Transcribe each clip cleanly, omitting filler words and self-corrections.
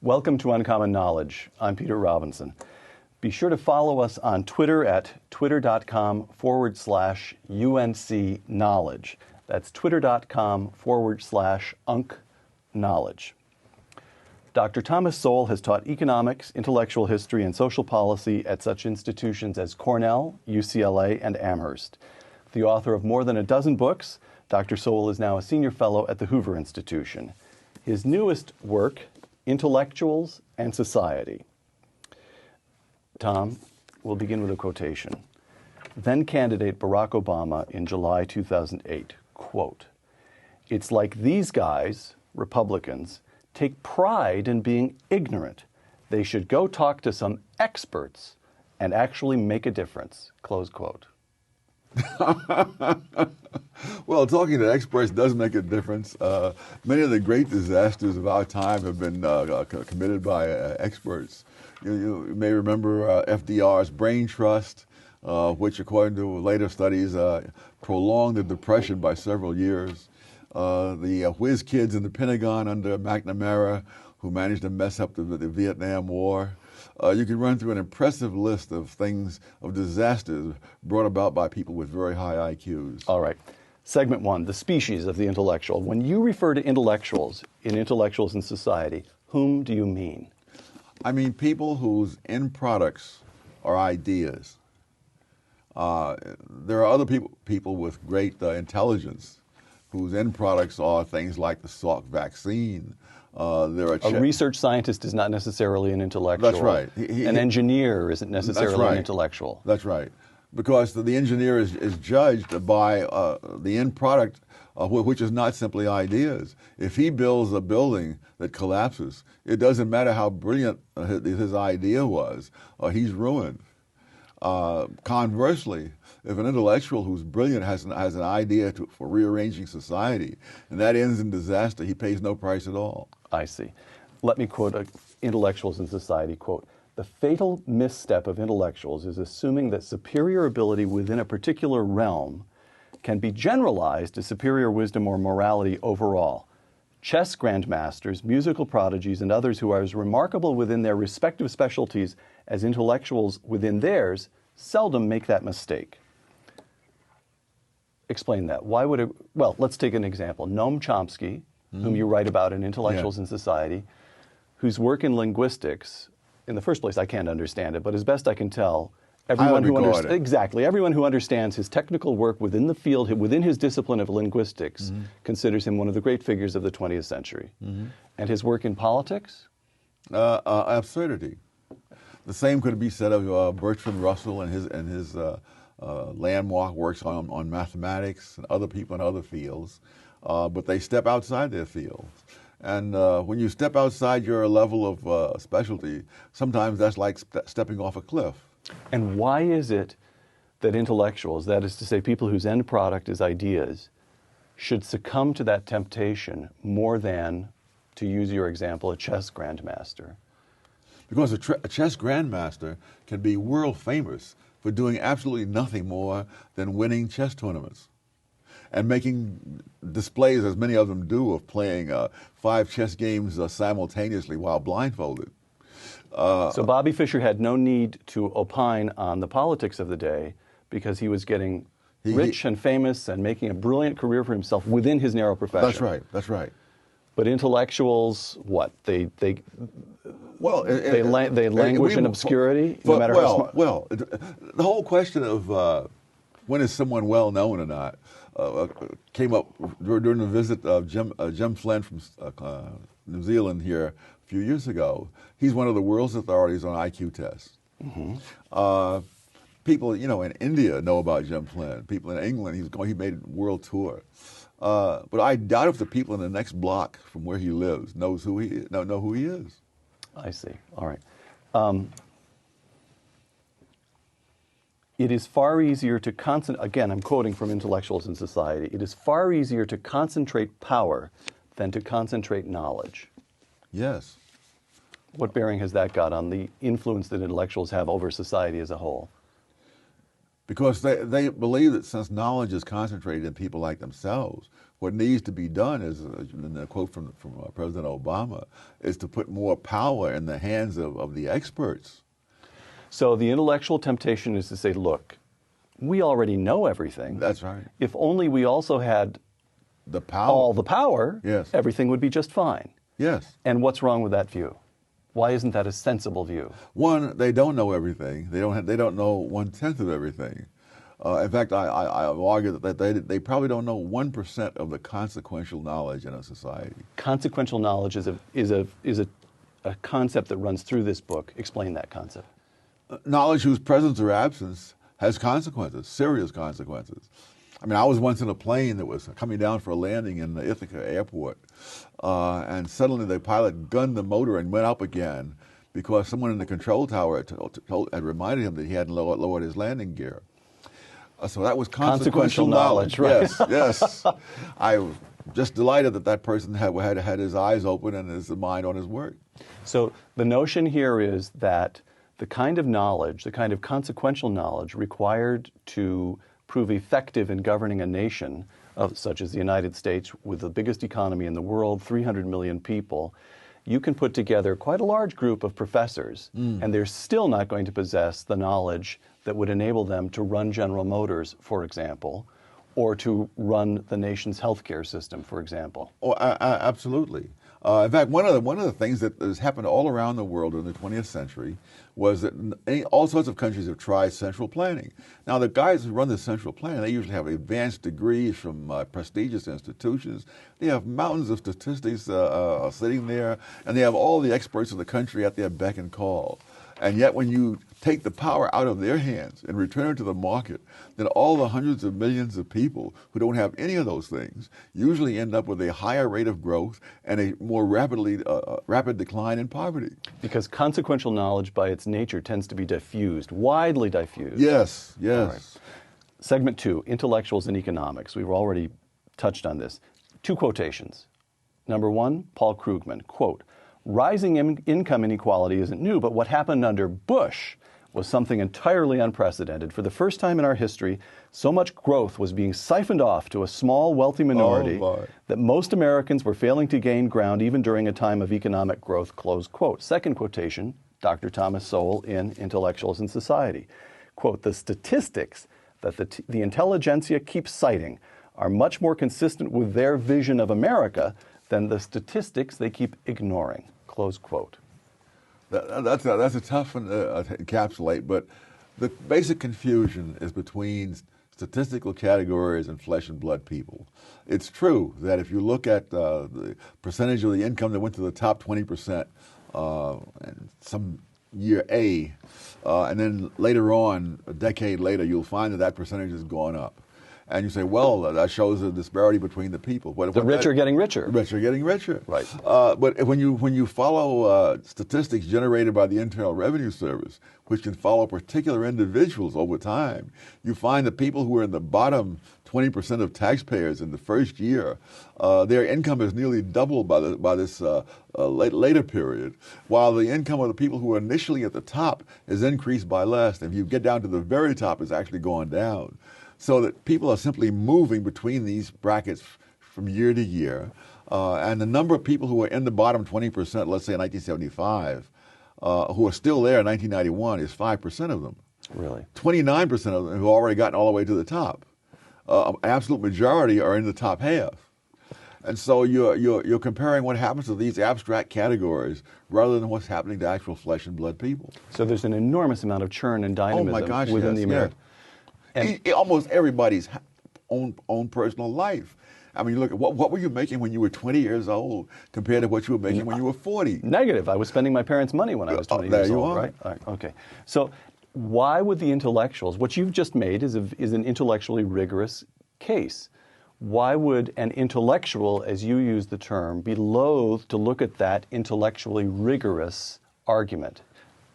Welcome to Uncommon Knowledge. I'm Peter Robinson. Be sure to follow us on Twitter at twitter.com/UNC Knowledge. That's twitter.com/UNC Knowledge. Dr. Thomas Sowell has taught economics, intellectual history, and social policy at such institutions as Cornell, UCLA, and Amherst. The author of more than a dozen books, Dr. Sowell is now a senior fellow at the Hoover Institution. His newest work, Intellectuals and Society. Tom, we'll begin with a quotation. Then candidate Barack Obama in July 2008, quote, "It's like these guys, Republicans, take pride in being ignorant. They should go talk to some experts and actually make a difference," close quote. Well, talking to experts does make a difference. Many of the great disasters of our time have been committed by experts. You may remember FDR's brain trust, which according to later studies prolonged the Depression by several years. The whiz kids in the Pentagon under McNamara who managed to mess up the Vietnam War. You can run through an impressive list of things, of disasters brought about by people with very high IQs. All right. Segment one, the species of the intellectual. When you refer to intellectuals in Intellectuals in Society, whom do you mean? I mean people whose end products are ideas. There are other people with great intelligence whose end products are things like the Salk vaccine. A research scientist is not necessarily an intellectual. That's right. An engineer isn't necessarily an intellectual. That's right. Because the engineer is judged by the end product, which is not simply ideas. If he builds a building that collapses, it doesn't matter how brilliant his idea was, he's ruined. Conversely, if an intellectual who's brilliant has an idea for rearranging society, and that ends in disaster, he pays no price at all. I see. Let me quote Intellectuals in Society, quote, "The fatal misstep of intellectuals is assuming that superior ability within a particular realm can be generalized to superior wisdom or morality overall. Chess grandmasters, musical prodigies, and others who are as remarkable within their respective specialties as intellectuals within theirs seldom make that mistake." Explain that. Why would it? Well, let's take an example. Noam Chomsky, whom you write about in Intellectuals in Society, whose work in linguistics, in the first place, I can't understand it, but as best I can tell, everyone who understands his technical work within the field, within his discipline of linguistics, considers him one of the great figures of the 20th century. And his work in politics? Absurdity. The same could be said of Bertrand Russell and his landmark works on mathematics and other people in other fields, but they step outside their fields. And when you step outside your level of specialty, sometimes that's like stepping off a cliff. And why is it that intellectuals, that is to say people whose end product is ideas, should succumb to that temptation more than, to use your example, a chess grandmaster? Because a chess grandmaster can be world famous for doing absolutely nothing more than winning chess tournaments and making displays, as many of them do, of playing 5 chess games simultaneously while blindfolded. So Bobby Fischer had no need to opine on the politics of the day because he was getting rich and famous and making a brilliant career for himself within his narrow profession. That's right. That's right. But intellectuals, what? They languish in obscurity, no matter how smart. Well, the whole question of when is someone well known or not came up during the visit of Jim Flynn from New Zealand here a few years ago. He's one of the world's authorities on IQ tests. People, in India know about Jim Flynn. People in England, he made a world tour. But I doubt if the people in the next block from where he lives know who he is. I see. All right. It is far easier to concentrate, again, I'm quoting from Intellectuals in Society, it is far easier to concentrate power than to concentrate knowledge. Yes. What bearing has that got on the influence that intellectuals have over society as a whole? because they believe that since knowledge is concentrated in people like themselves, what needs to be done is, in a quote from President Obama, is to put more power in the hands of the experts. So the intellectual temptation is to say, look, we already know everything. That's right. If only we also had The power. all the power, Yes. everything would be just fine. Yes. And what's wrong with that view? Why isn't that a sensible view? One, they don't know everything. They don't know 1/10 of everything. In fact, I argue that they probably don't know 1% of the consequential knowledge in a society. Consequential knowledge is a concept that runs through this book. Explain that concept. Knowledge whose presence or absence has consequences, serious consequences. I mean, I was once in a plane that was coming down for a landing in the Ithaca airport, and suddenly the pilot gunned the motor and went up again because someone in the control tower had reminded him that he hadn't lowered his landing gear. So that was consequential knowledge. Right? Yes, yes. I was just delighted that person had his eyes open and his mind on his work. So the notion here is that the kind of knowledge, the kind of consequential knowledge required to prove effective in governing a nation such as the United States with the biggest economy in the world, 300 million people, you can put together quite a large group of professors, and they're still not going to possess the knowledge that would enable them to run General Motors, for example, or to run the nation's healthcare system, for example. Oh, absolutely. In fact, one of the things that has happened all around the world in the 20th century was that all sorts of countries have tried central planning. Now, the guys who run the central planning, they usually have advanced degrees from prestigious institutions. They have mountains of statistics sitting there, and they have all the experts of the country at their beck and call. And yet when you take the power out of their hands and return it to the market, then all the hundreds of millions of people who don't have any of those things usually end up with a higher rate of growth and a more rapid decline in poverty. Because consequential knowledge by its nature tends to be diffused, widely diffused. Yes, yes. All right. Segment 2, intellectuals and economics. We've already touched on this. 2 quotations. Number 1, Paul Krugman, quote, "Rising income inequality isn't new, but what happened under Bush was something entirely unprecedented. For the first time in our history, so much growth was being siphoned off to a small, wealthy minority that most Americans were failing to gain ground even during a time of economic growth," close quote. Second quotation, Dr. Thomas Sowell in Intellectuals and Society. Quote, "The statistics that the intelligentsia keeps citing are much more consistent with their vision of America than the statistics they keep ignoring," close quote. That's a tough one to encapsulate, but the basic confusion is between statistical categories and flesh and blood people. It's true that if you look at the percentage of the income that went to the top 20% in some year A, and then later on, a decade later, you'll find that percentage has gone up. And you say, well, that shows a disparity between the people. The rich are getting richer. The rich are getting richer. Right. But when you follow statistics generated by the Internal Revenue Service, which can follow particular individuals over time, you find that people who are in the bottom 20% of taxpayers in the first year, their income is nearly doubled by this later period, while the income of the people who are initially at the top is increased by less. And if you get down to the very top, it's actually gone down. So that people are simply moving between these brackets from year to year. And the number of people who are in the bottom 20%, let's say in 1975, who are still there in 1991 is 5% of them. Really? 29% of them have already gotten all the way to the top. Absolute majority are in the top half. And so you're comparing what happens to these abstract categories rather than what's happening to actual flesh and blood people. So there's an enormous amount of churn and dynamism within the American. Yeah. And almost everybody's own personal life. I mean, look, what were you making when you were 20 years old compared to what you were making when you were 40? Negative. I was spending my parents' money when I was 20 years old, right? All right? Okay. So why would the intellectuals, what you've just made is an intellectually rigorous case. Why would an intellectual, as you use the term, be loath to look at that intellectually rigorous argument,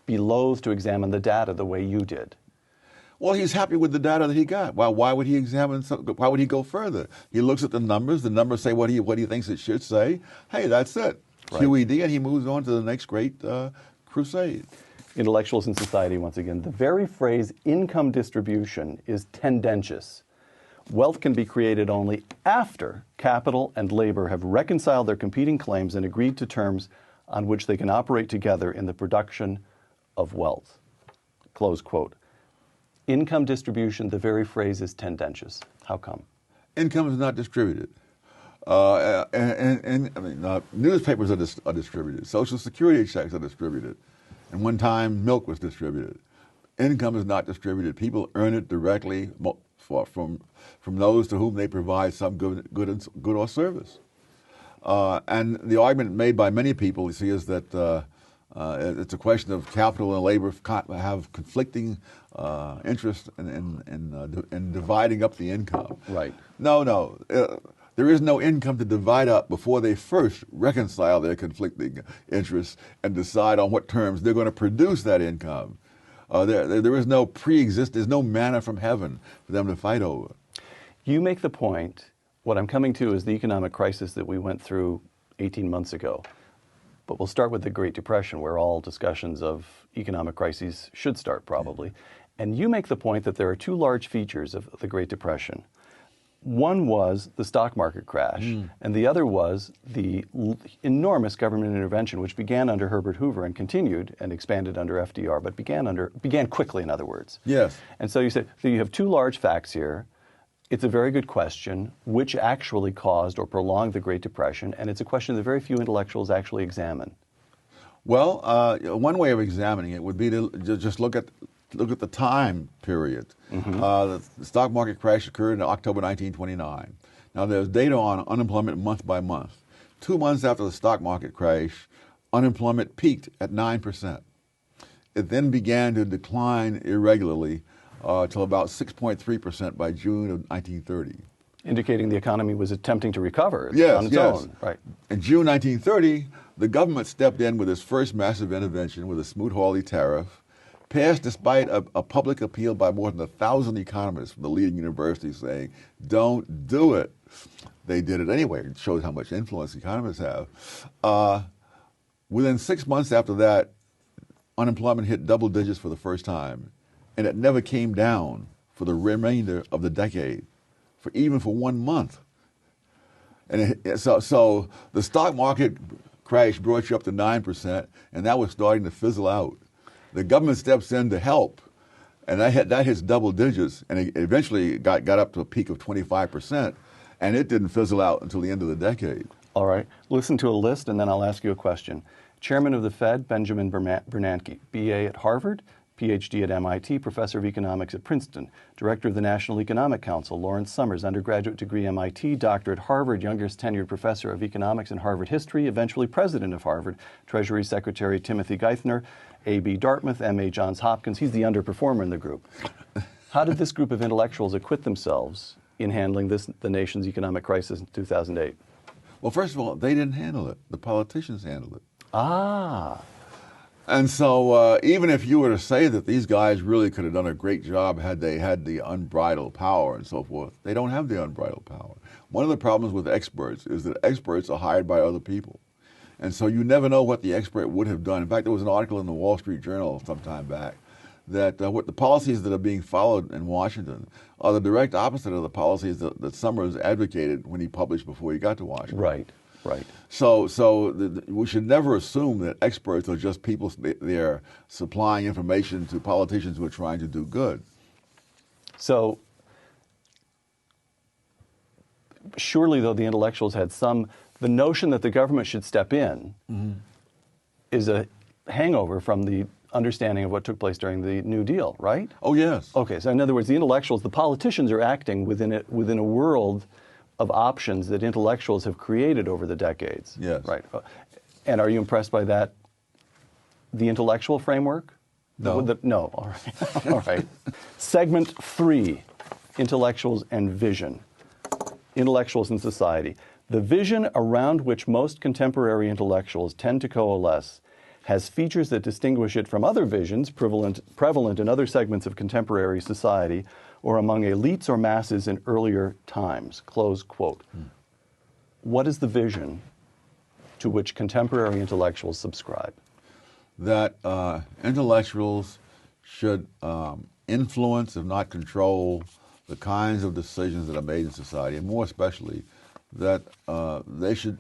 be loath to examine the data the way you did? Well, he's happy with the data that he got. Well, why would he why would he go further? He looks at the numbers say what he thinks it should say. Hey, that's it. Right. QED, and he moves on to the next great crusade. Intellectuals in Society, once again, the very phrase income distribution is tendentious. Wealth can be created only after capital and labor have reconciled their competing claims and agreed to terms on which they can operate together in the production of wealth. Close quote. Income distribution, the very phrase is tendentious. How come? Income is not distributed. Newspapers are distributed. Social Security checks are distributed. And one time, milk was distributed. Income is not distributed. People earn it directly from those to whom they provide some good or service. And the argument made by many people, you see, is that it's a question of capital and labor have conflicting interests in dividing up the income. Right. No. There is no income to divide up before they first reconcile their conflicting interests and decide on what terms they're going to produce that income. There is no there's no manna from heaven for them to fight over. You make the point, what I'm coming to is the economic crisis that we went through 18 months ago. But we'll start with the Great Depression, where all discussions of economic crises should start, probably. And you make the point that there are two large features of the Great Depression. One was the stock market crash, and the other was the enormous government intervention, which began under Herbert Hoover and continued and expanded under FDR, but began quickly, in other words. Yes. And so you said, so you have two large facts here. It's a very good question, which actually caused or prolonged the Great Depression, and it's a question that very few intellectuals actually examine. Well, one way of examining it would be to just look at the time period. The stock market crash occurred in October 1929. Now, there's data on unemployment month by month. 2 months after the stock market crash, unemployment peaked at 9%. It then began to decline irregularly till about 6.3% by June of 1930. Indicating the economy was attempting to recover on its own. Right. In June 1930, the government stepped in with its first massive intervention with the Smoot-Hawley tariff, passed despite a public appeal by more than 1,000 economists from the leading universities saying, don't do it. They did it anyway. It shows how much influence economists have. Within 6 months after that, unemployment hit double digits for the first time, and it never came down for the remainder of the decade, even for 1 month. And so the stock market crash brought you up to 9%, and that was starting to fizzle out. The government steps in to help, and that hits double digits, and it eventually got up to a peak of 25%, and it didn't fizzle out until the end of the decade. All right. Listen to a list, and then I'll ask you a question. Chairman of the Fed, Benjamin Bernanke, B.A. at Harvard, Ph.D. at MIT, Professor of Economics at Princeton, Director of the National Economic Council, Lawrence Summers, undergraduate degree MIT, Doctor at Harvard, youngest tenured Professor of Economics and Harvard History, eventually President of Harvard, Treasury Secretary Timothy Geithner, A.B. Dartmouth, M.A. Johns Hopkins. He's the underperformer in the group. How did this group of intellectuals acquit themselves in handling the nation's economic crisis in 2008? Well, first of all, they didn't handle it. The politicians handled it. Ah. And so even if you were to say that these guys really could have done a great job had they had the unbridled power and so forth, they don't have the unbridled power. One of the problems with experts is that experts are hired by other people. And so you never know what the expert would have done. In fact, there was an article in the Wall Street Journal some time back that what the policies that are being followed in Washington are the direct opposite of the policies that Summers advocated when he published before he got to Washington. Right. Right. So we should never assume that experts are just people there supplying information to politicians who are trying to do good. So surely, though, the intellectuals had the notion that the government should step in is a hangover from the understanding of what took place during the New Deal, right? Oh, yes. Okay, so in other words, the intellectuals, the politicians are acting within a world of options that intellectuals have created over the decades. Yes. Right. And are you impressed by that, the intellectual framework? No. No. All right. All right. Segment 3, intellectuals and vision. Intellectuals in society. The vision around which most contemporary intellectuals tend to coalesce has features that distinguish it from other visions prevalent in other segments of contemporary society or among elites or masses in earlier times, close quote. What is the vision to which contemporary intellectuals subscribe? that intellectuals should influence, if not control, the kinds of decisions that are made in society, and more especially that they should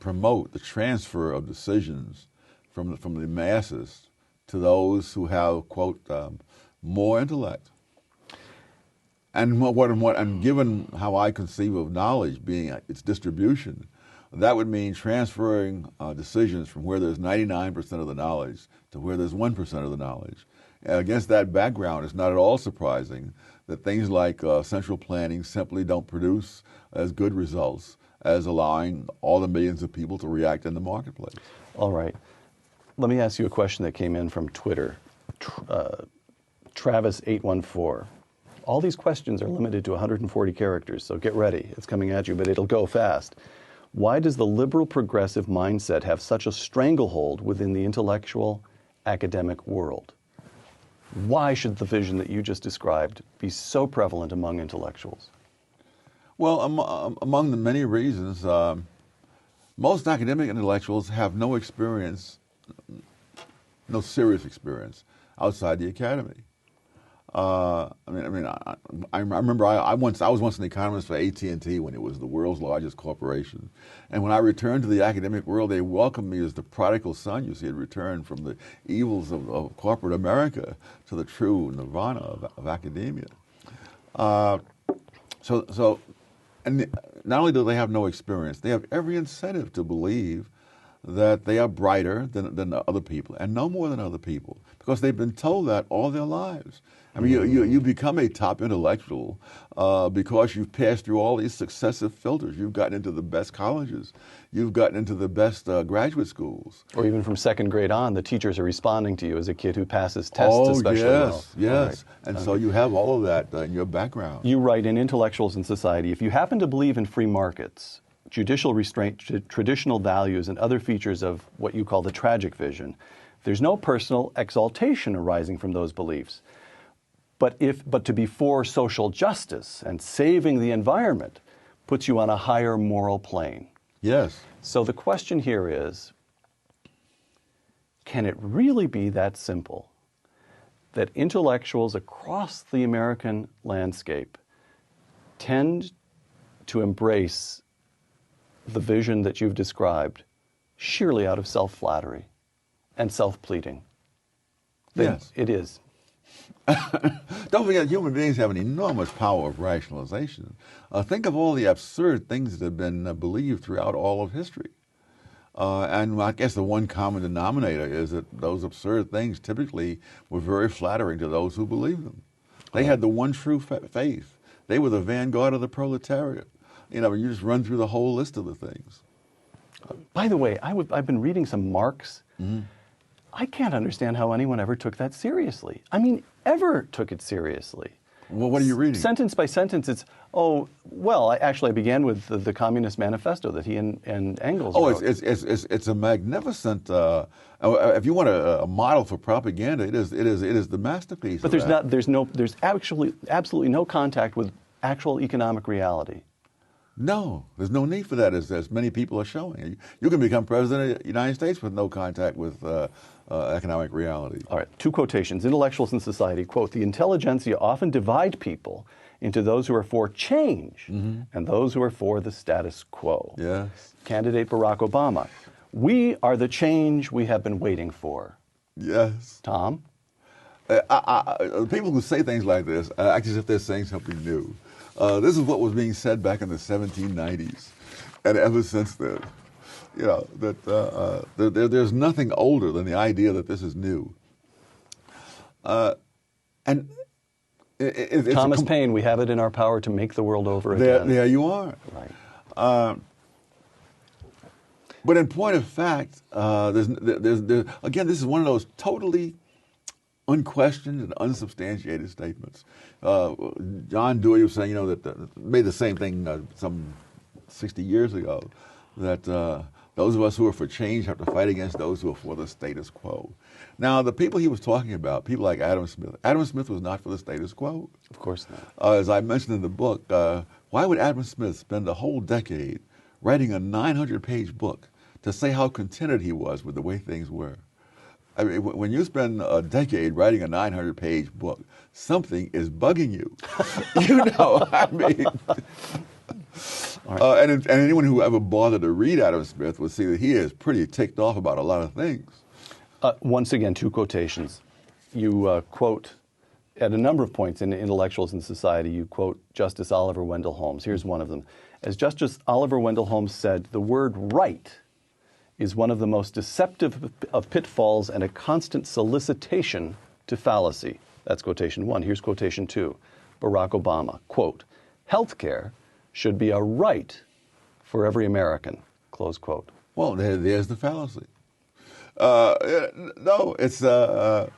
promote the transfer of decisions from the masses to those who have, quote, more intellect. And given how I conceive of knowledge being its distribution, that would mean transferring decisions from where there's 99% of the knowledge to where there's 1% of the knowledge. And against that background, it's not at all surprising that things like central planning simply don't produce as good results as allowing all the millions of people to react in the marketplace. All right. Let me ask you a question that came in from Twitter. Travis814. All these questions are limited to 140 characters, so get ready. It's coming at you, but it'll go fast. Why does the liberal progressive mindset have such a stranglehold within the intellectual academic world? Why should the vision that you just described be so prevalent among intellectuals? Well, among the many reasons, most academic intellectuals have no experience, no serious experience outside the academy. I remember I was once an economist for AT&T when it was the world's largest corporation, and when I returned to the academic world, they welcomed me as the prodigal son. You see, had returned from the evils of corporate America to the true nirvana of academia. And not only do they have no experience, they have every incentive to believe that they are brighter than other people and know more than other people because they've been told that all their lives. I mean, you become a top intellectual because you've passed through all these successive filters. You've gotten into the best colleges. You've gotten into the best graduate schools. Or even from second grade on, the teachers are responding to you as a kid who passes tests especially well. Yes. Right. And so you have all of that in your background. You write in Intellectuals in Society, if you happen to believe in free markets, judicial restraint, traditional values, and other features of what you call the tragic vision, there's no personal exaltation arising from those beliefs. But to be for social justice and saving the environment puts you on a higher moral plane. Yes. So the question here is, can it really be that simple that intellectuals across the American landscape tend to embrace the vision that you've described sheerly out of self-flattery and self-pleading? Yes. It is. Don't forget, human beings have an enormous power of rationalization. Think of all the absurd things that have been believed throughout all of history. And I guess the one common denominator is that those absurd things typically were very flattering to those who believed them. They had the one true faith. They were the vanguard of the proletariat. You know, you just run through the whole list of the things. By the way, I've been reading some Marx. Mm-hmm. I can't understand how anyone ever took that seriously. I mean, ever took it seriously. Well, what are you reading? Sentence by sentence, it's, I began with the Communist Manifesto that he and Engels wrote. It's a magnificent, if you want a model for propaganda, it is the masterpiece. But there's absolutely no contact with actual economic reality. No, there's no need for that, as many people are showing. You can become president of the United States with no contact with economic reality. All right, two quotations. Intellectuals in Society, quote, "The intelligentsia often divide people into those who are for change and those who are for the status quo." Yes. Candidate Barack Obama, "We are the change we have been waiting for." Yes. Tom? People who say things like this act as if they're saying something new. This is what was being said back in the 1790s, and ever since then, you know, that there's nothing older than the idea that this is new. And it's Thomas Paine, "We have it in our power to make the world over again." There you are. Right. But in point of fact, there's again, this is one of those totally unquestioned and unsubstantiated statements. John Dewey was saying, you know, that made the same thing some 60 years ago, that those of us who are for change have to fight against those who are for the status quo. Now, the people he was talking about, people like Adam Smith was not for the status quo. Of course not. As I mentioned in the book, why would Adam Smith spend a whole decade writing a 900-page book to say how contented he was with the way things were? I mean, when you spend a decade writing a 900-page book, something is bugging you. You know, I mean, and anyone who ever bothered to read Adam Smith would see that he is pretty ticked off about a lot of things. Once again, two quotations. You quote, at a number of points in Intellectuals in Society, you quote Justice Oliver Wendell Holmes. Here's one of them. As Justice Oliver Wendell Holmes said, the word right is one of the most deceptive of pitfalls and a constant solicitation to fallacy. That's quotation one. Here's quotation two. Barack Obama, quote, healthcare should be a right for every American, close quote. Well, there's the fallacy. No, it's the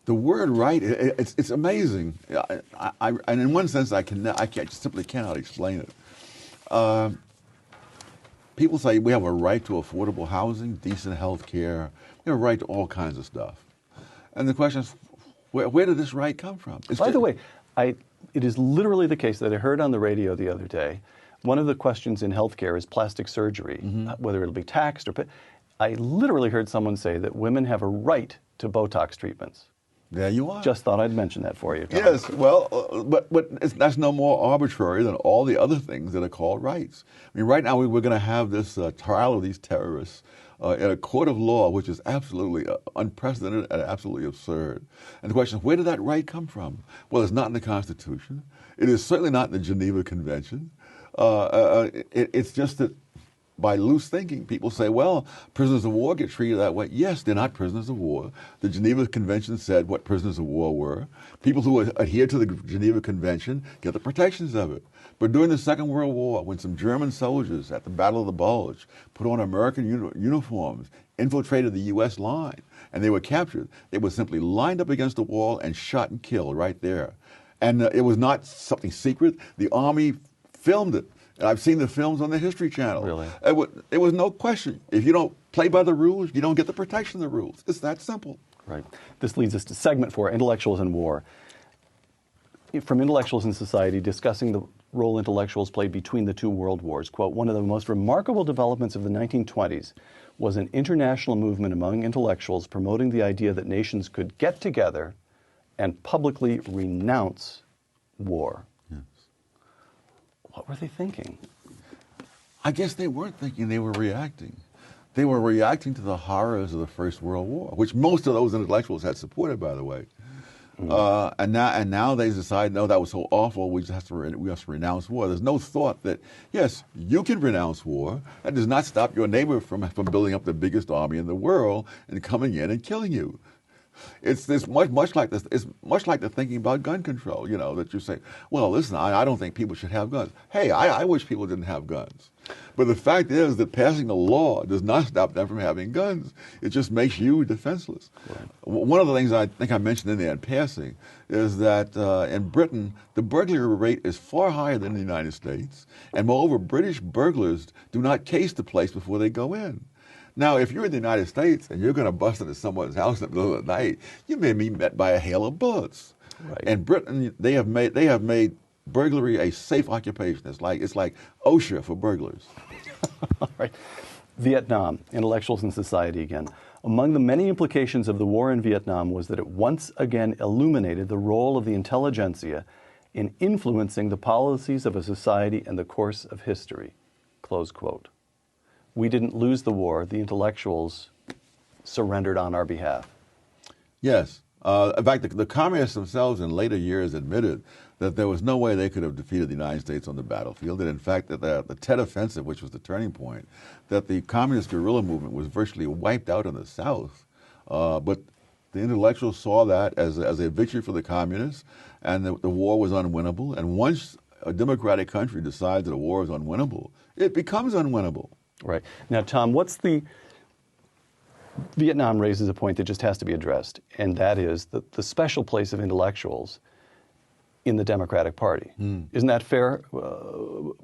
word right. It's amazing. And in one sense, I simply cannot explain it. People say we have a right to affordable housing, decent health care, we have a right to all kinds of stuff. And the question is, where did this right come from? By the way, it is literally the case that I heard on the radio the other day. One of the questions in healthcare is plastic surgery, whether it'll be taxed or. I literally heard someone say that women have a right to Botox treatments. There you are. Just thought I'd mention that for you, Tom. Yes, well, but that's no more arbitrary than all the other things that are called rights. I mean, right now we're going to have this trial of these terrorists in a court of law, which is absolutely unprecedented and absolutely absurd. And the question is, where did that right come from? Well, it's not in the Constitution. It is certainly not in the Geneva Convention. It's just that by loose thinking, people say, well, prisoners of war get treated that way. Yes, they're not prisoners of war. The Geneva Convention said what prisoners of war were. People who adhere to the Geneva Convention get the protections of it. But during the Second World War, when some German soldiers at the Battle of the Bulge put on American uniforms, infiltrated the U.S. line, and they were captured, they were simply lined up against the wall and shot and killed right there. And it was not something secret. The Army filmed it. And I've seen the films on the History Channel. Really? It was no question. If you don't play by the rules, you don't get the protection of the rules. It's that simple. Right. This leads us to segment 4, Intellectuals in War. From Intellectuals in Society, discussing the role intellectuals played between the two world wars. Quote, one of the most remarkable developments of the 1920s was an international movement among intellectuals promoting the idea that nations could get together and publicly renounce war. What were they thinking? I guess they weren't thinking, they were reacting. They were reacting to the horrors of the First World War, which most of those intellectuals had supported, by the way. And now they decide, no, that was so awful, we have to renounce war. There's no thought that, yes, you can renounce war. That does not stop your neighbor from building up the biggest army in the world and coming in and killing you. It's much like this. It's much like the thinking about gun control. You know, that you say, well, listen, I don't think people should have guns. Hey, I wish people didn't have guns. But the fact is that passing a law does not stop them from having guns. It just makes you defenseless. Right. One of the things I think I mentioned in there in passing is that in Britain, the burglary rate is far higher than in the United States. And moreover, British burglars do not case the place before they go in. Now, if you're in the United States and you're going to bust into someone's house in the middle of the night, you may be met by a hail of bullets. Right. In Britain, they have made burglary a safe occupation. It's like OSHA for burglars. All right. Vietnam, Intellectuals in Society again. Among the many implications of the war in Vietnam was that it once again illuminated the role of the intelligentsia in influencing the policies of a society and the course of history. Close quote. We didn't lose the war. The intellectuals surrendered on our behalf. Yes. In fact, the communists themselves in later years admitted that there was no way they could have defeated the United States on the battlefield. And in fact, that the Tet Offensive, which was the turning point, that the communist guerrilla movement was virtually wiped out in the South. But the intellectuals saw that as a victory for the communists, and the war was unwinnable. And once a democratic country decides that a war is unwinnable, it becomes unwinnable. Right. Now, Tom, Vietnam raises a point that just has to be addressed, and that is the special place of intellectuals in the Democratic Party. Isn't that a fair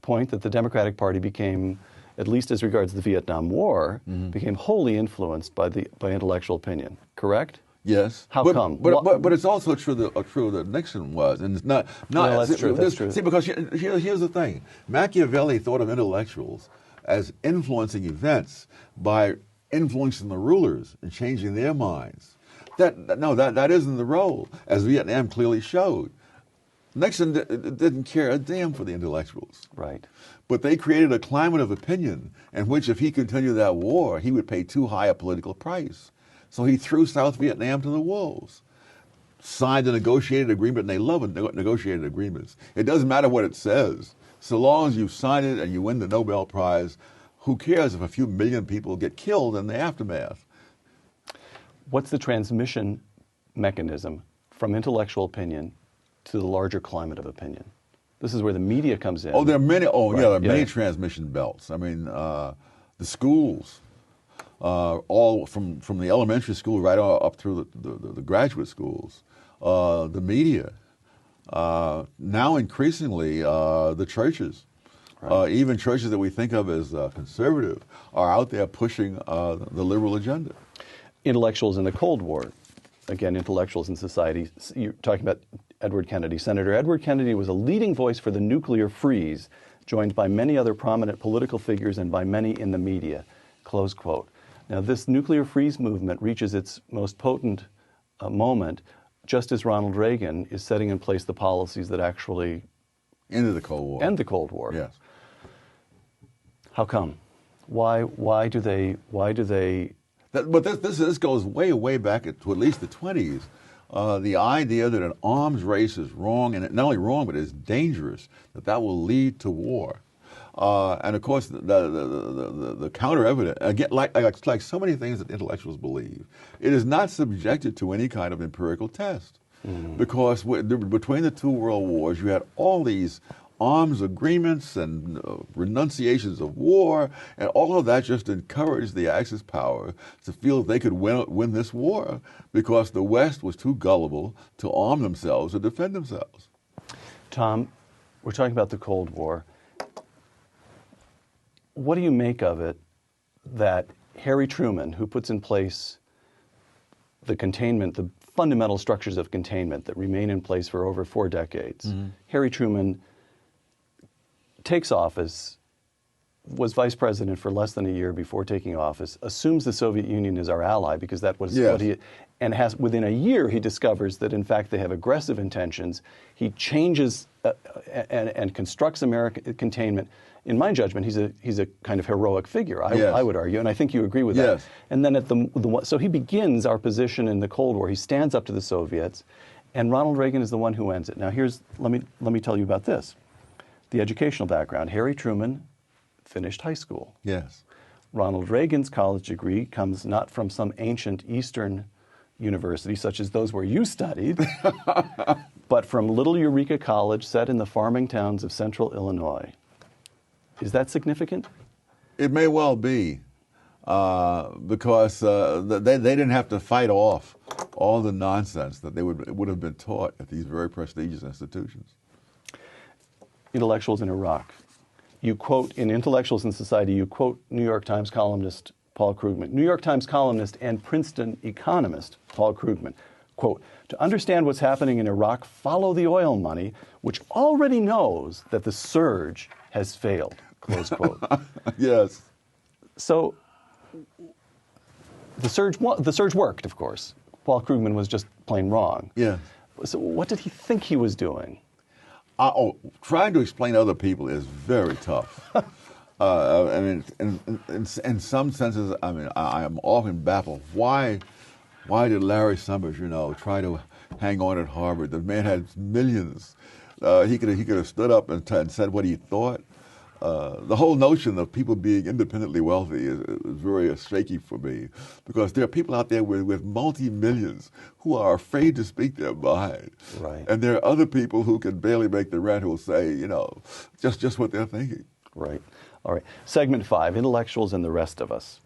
point, that the Democratic Party became, at least as regards the Vietnam War, became wholly influenced by intellectual opinion, correct? Yes. How come? But it's also true that Nixon was, and it's not. No, that's true. That's true. See, because here's the thing: Machiavelli thought of intellectuals as influencing events by influencing the rulers and changing their minds. That isn't the role, as Vietnam clearly showed. Nixon didn't care a damn for the intellectuals. Right. But they created a climate of opinion in which if he continued that war, he would pay too high a political price. So he threw South Vietnam to the wolves. Signed a negotiated agreement, and they love negotiated agreements. It doesn't matter what it says. So long as you sign it and you win the Nobel Prize, who cares if a few million people get killed in the aftermath? What's the transmission mechanism from intellectual opinion to the larger climate of opinion? This is where the media comes in. Oh, there are many. Oh, Right. yeah, there are many transmission belts. I mean, the schools, all from the elementary school right up through the graduate schools, the media, now increasingly the churches. Right. Even churches that we think of as conservative are out there pushing the liberal agenda. Intellectuals in the Cold War, again, intellectuals in society. You're talking about Edward Kennedy. Senator Edward Kennedy was a leading voice for the nuclear freeze, joined by many other prominent political figures and by many in the media, close quote. Now, this nuclear freeze movement reaches its most potent moment just as Ronald Reagan is setting in place the policies that actually Into the Cold War. end the Cold War. Yes. How come? Why do they? But this goes way back to at least the 20s. The idea that an arms race is wrong, and not only wrong, but is dangerous, that will lead to war. And of course, the counter evidence, again, like so many things that intellectuals believe, it is not subjected to any kind of empirical test. Because between the two world wars, you had all these arms agreements and renunciations of war, and all of that just encouraged the Axis power to feel they could win this war because the West was too gullible to arm themselves or defend themselves. Tom, we're talking about the Cold War. What do you make of it that Harry Truman, who puts in place the containment, the fundamental structures of containment that remain in place for over 4 decades, Harry Truman takes office, was vice president for less than a year before taking office, assumes the Soviet Union is our ally because that was Yes. what he, and within a year he discovers that in fact they have aggressive intentions. He changes and constructs American containment. In my judgment, he's a kind of heroic figure, Yes. I would argue, and I think you agree with Yes. that. And then so he begins our position in the Cold War. He stands up to the Soviets, and Ronald Reagan is the one who ends it. Now let me tell you about this. The educational background. Harry Truman finished high school. Yes. Ronald Reagan's college degree comes not from some ancient Eastern university, such as those where you studied, but from Little Eureka College set in the farming towns of central Illinois. Is that significant? It may well be, because they didn't have to fight off all the nonsense that they would have been taught at these very prestigious institutions. Intellectuals in Iraq. You quote, in Intellectuals in Society, you quote New York Times columnist Paul Krugman. New York Times columnist and Princeton economist Paul Krugman. Quote, to understand what's happening in Iraq, follow the oil money, which already knows that the surge has failed. Close quote. Yes. So the surge worked, of course. Paul Krugman was just plain wrong. Yeah. So what did he think he was doing? Trying to explain to other people is very tough. I mean, in some senses, I mean, I am often baffled. Why did Larry Summers, try to hang on at Harvard? The man had millions. He could have stood up and said what he thought. The whole notion of people being independently wealthy is very shaky for me, because there are people out there with multi-millions who are afraid to speak their mind. Right. And there are other people who can barely make the rent who will say, just what they're thinking. Right. All right. Segment 5, intellectuals and the rest of us.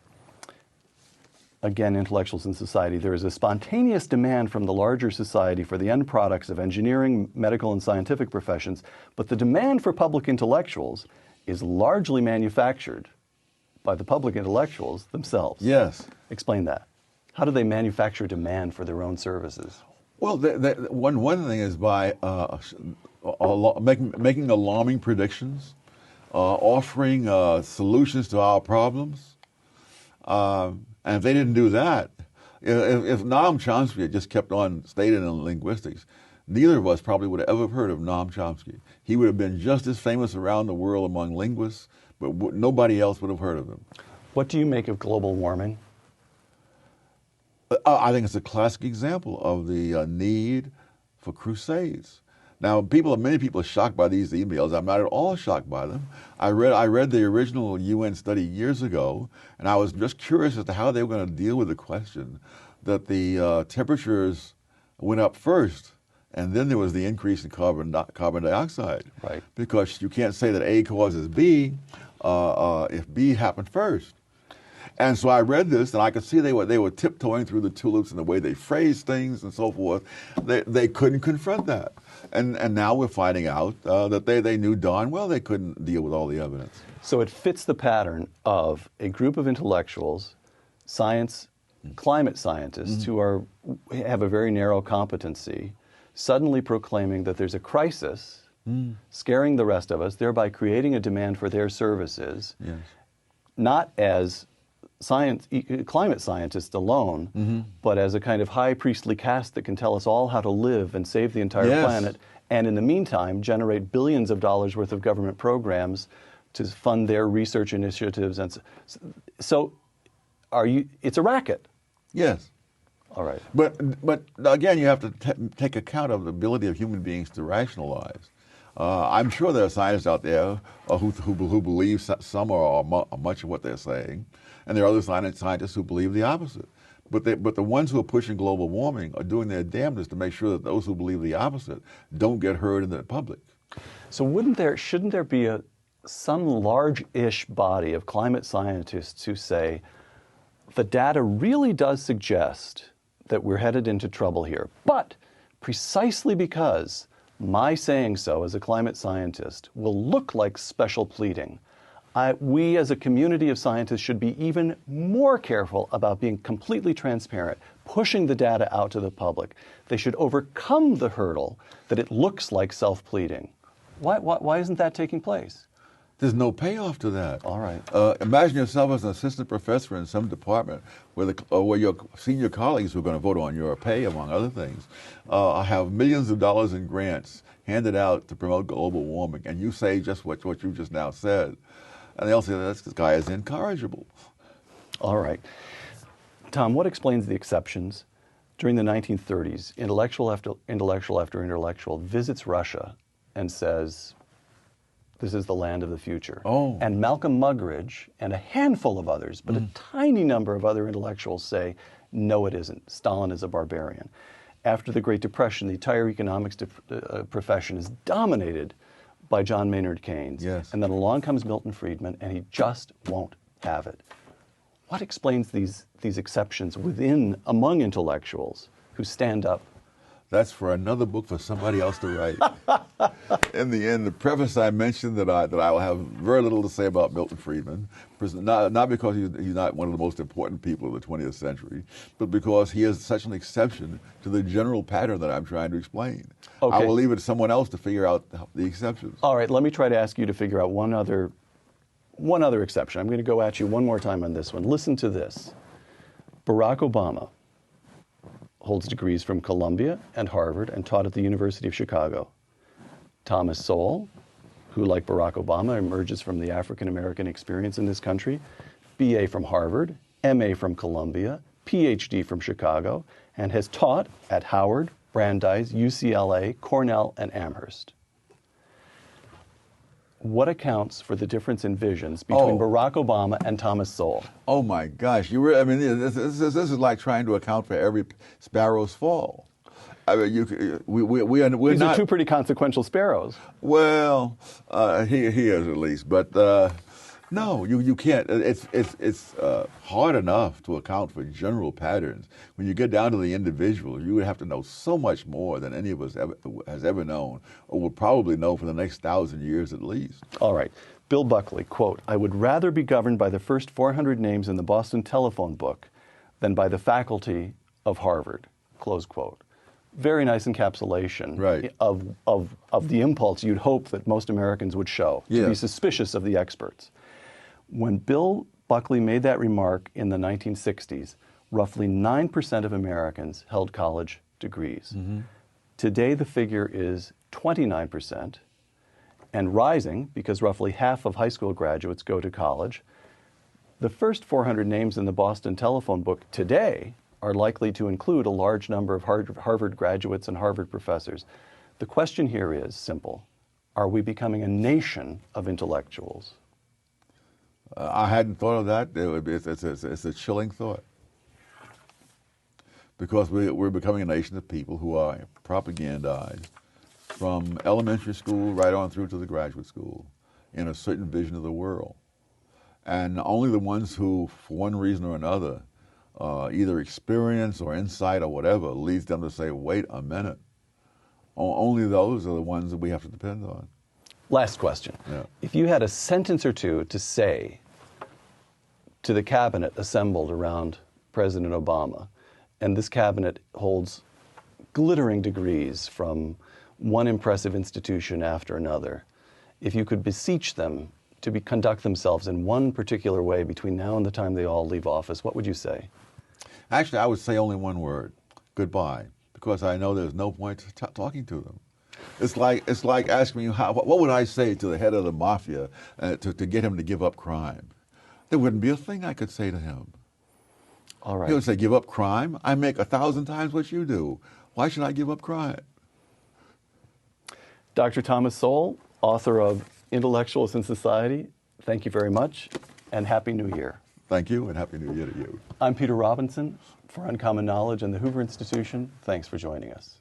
Again, intellectuals in society. There is a spontaneous demand from the larger society for the end products of engineering, medical, and scientific professions, but the demand for public intellectuals is largely manufactured by the public intellectuals themselves. Yes. Explain that. How do they manufacture demand for their own services? Well, one thing is by making alarming offering solutions to our problems. And if they didn't do that, if Noam Chomsky had just kept on staying in linguistics, neither of us probably would have ever heard of Noam Chomsky. He would have been just as famous around the world among linguists, but nobody else would have heard of him. What do you make of global warming? I think it's a classic example of the need for crusades. Now, many people are shocked by these emails. I'm not at all shocked by them. I read the original UN study years ago, and I was just curious as to how they were going to deal with the question that the temperatures went up first, and then there was the increase in carbon dioxide. Right. Because you can't say that A causes B if B happened first. And so I read this, and I could see they were tiptoeing through the tulips in the way they phrased things and so forth. They couldn't confront that. And now we're finding out that they knew darn well they couldn't deal with all the evidence. So it fits the pattern of a group of intellectuals, climate scientists who have a very narrow competency, suddenly proclaiming that there's a crisis, scaring the rest of us, thereby creating a demand for their services, Yes. not as climate scientists alone, but as a kind of high priestly caste that can tell us all how to live and save the entire Yes. planet, and in the meantime generate billions of dollars worth of government programs to fund their research initiatives. And so it's a racket. Yes. All right. But again, you have to take account of the ability of human beings to rationalize. I'm sure there are scientists out there who believe some or much of what they're saying, and there are other scientists who believe the opposite. But the ones who are pushing global warming are doing their damnedest to make sure that those who believe the opposite don't get heard in the public. So shouldn't there be some large-ish body of climate scientists who say the data really does suggest that we're headed into trouble here, but precisely because my saying so as a climate scientist will look like special pleading, we as a community of scientists should be even more careful about being completely transparent, pushing the data out to the public. They should overcome the hurdle that it looks like self-pleading. Why isn't that taking place? There's no payoff to that. All right. Imagine yourself as an assistant professor in some department where your senior colleagues who are going to vote on your pay, among other things, have millions of dollars in grants handed out to promote global warming, and you say just what you just now said. And they'll say, this guy is incorrigible. All right. Tom, what explains the exceptions? During the 1930s, intellectual after intellectual visits Russia and says, this is the land of the future. Oh. And Malcolm Muggeridge and a handful of others, but a tiny number of other intellectuals say, no, it isn't. Stalin is a barbarian. After the Great Depression, the entire economics profession is dominated by John Maynard Keynes. Yes. And then along comes Milton Friedman, and he just won't have it. What explains these exceptions among intellectuals who stand up? That's for another book for somebody else to write. In the preface, I mentioned that I will have very little to say about Milton Friedman, not because he's not one of the most important people of the 20th century, but because he is such an exception to the general pattern that I'm trying to explain. Okay. I will leave it to someone else to figure out the exceptions. All right, let me try to ask you to figure out one other exception. I'm going to go at you one more time on this one. Listen to this. Barack Obama holds degrees from Columbia and Harvard and taught at the University of Chicago. Thomas Sowell, who like Barack Obama emerges from the African American experience in this country, BA from Harvard, MA from Columbia, PhD from Chicago, and has taught at Howard, Brandeis, UCLA, Cornell, and Amherst. What accounts for the difference in visions between Barack Obama and Thomas Sowell? Oh my gosh! This is like trying to account for every sparrow's fall. I mean, we're These not are two pretty consequential sparrows. Well, he is at least, but no, you can't. It's hard enough to account for general patterns. When you get down to the individual, you would have to know so much more than any of us has ever known, or will probably know for the next 1,000 years at least. All right. Bill Buckley, quote, "I would rather be governed by the first 400 names in the Boston telephone book than by the faculty of Harvard," close quote. Very nice encapsulation Right. of the impulse you'd hope that most Americans would show, to be Yes. suspicious of the experts. When Bill Buckley made that remark in the 1960s, roughly 9% of Americans held college degrees. Today, the figure is 29% and rising because roughly half of high school graduates go to college. The first 400 names in the Boston Telephone Book today are likely to include a large number of Harvard graduates and Harvard professors. The question here is simple. Are we becoming a nation of intellectuals? I hadn't thought of that. It's a chilling thought. Because we're becoming a nation of people who are propagandized from elementary school right on through to the graduate school in a certain vision of the world. And only the ones who, for one reason or another, either experience or insight or whatever, leads them to say, wait a minute. Only those are the ones that we have to depend on. Last question. Yeah. If you had a sentence or two to say to the cabinet assembled around President Obama, and this cabinet holds glittering degrees from one impressive institution after another, if you could beseech them to conduct themselves in one particular way between now and the time they all leave office, what would you say? Actually, I would say only one word, goodbye, because I know there's no point talking to them. It's like asking me, what would I say to the head of the mafia to get him to give up crime? There wouldn't be a thing I could say to him. All right. He would say, give up crime? I make 1,000 times what you do. Why should I give up crime? Dr. Thomas Sowell, author of Intellectuals in Society, thank you very much, and Happy New Year. Thank you, and Happy New Year to you. I'm Peter Robinson for Uncommon Knowledge and the Hoover Institution. Thanks for joining us.